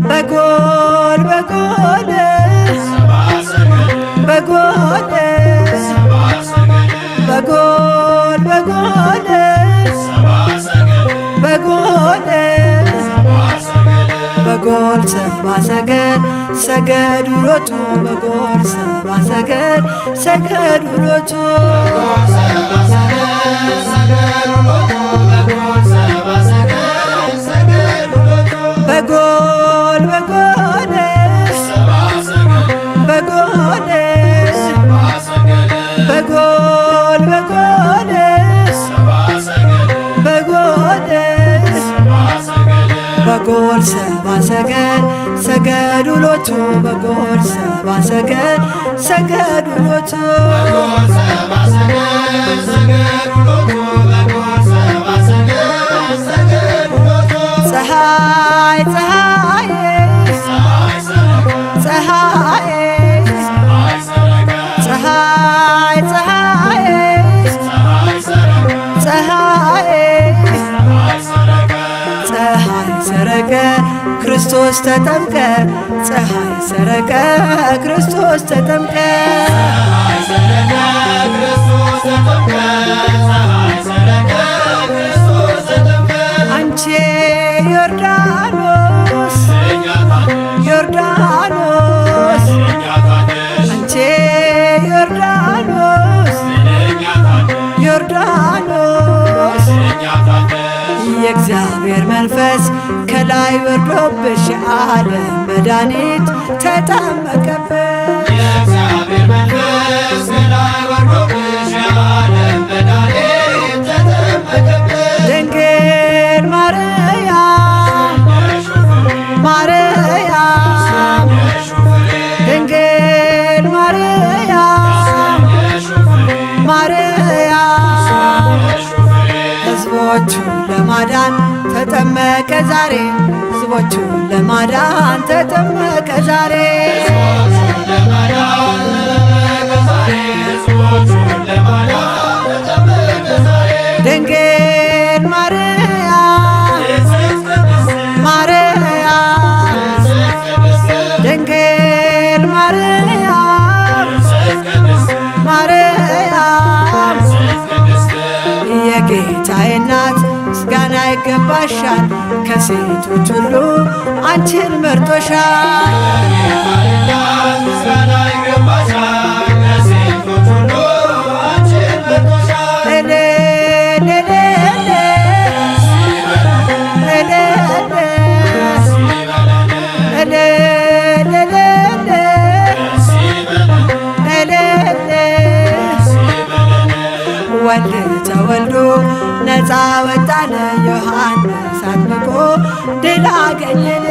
በጎል በጎል በጎል በጎል በጎል በጎል በጎል ሰብአ ሰገል ሰገዱ ሎቱ በጎል ሰብአ ሰገል ሰገዱ ሎቱ በጎል በጎል በጎል በጎል በጎል በጎል በጎል ሰብአ ሰገል ሰገዱ ሎቱ በጎል ሰብአ ሰገል ሰገዱ ሎቱ ፀሐይ ፀሐይ ፀሐይ ፀሐይ ፀሐይ ፀሐይ ፀሐይ ሰረቀ ክርስቶስ ተጠምቀ ፀሐይ ሰረቀ ክርስቶስ ተጠምቀ አንቺ ዮርዳኖስ ዮርዳኖስ አንቺ ዮርዳኖስ ዮርዳኖስ የእግዚአብሔር መንፈስ ከላይ ወርዶብሽ የዓለም መድኃኒት ተጠመቀብሽ የእግዚአብሔር መንፈስ ከላይ ወርዶብሽ የዓለም መድኃኒት ተጠመቀብሽ ድንግል ማርያም ማርያም ድንግል ማርያም ማርያም ሕዝቦቹን ለማዳን ተጠመቀ ዛሬ ሕዝቦቹን ለማዳን ተጠመቀ ዛሬ ድንግል ማርያም ማርያም ድንግል ማርያም ማርያም የጌታዬ እናት ምስጋና ይገባሻል ከሴቶች ሁሉ አንቺን መርጦሻል ምስጋና ይገባሻል ከሴቶች ሁሉ አንቺን መርጦሻል ወልድ ተወልዶ ነፃ ወጣነ ዮሐንስ አጥምቆ ድል አገኘን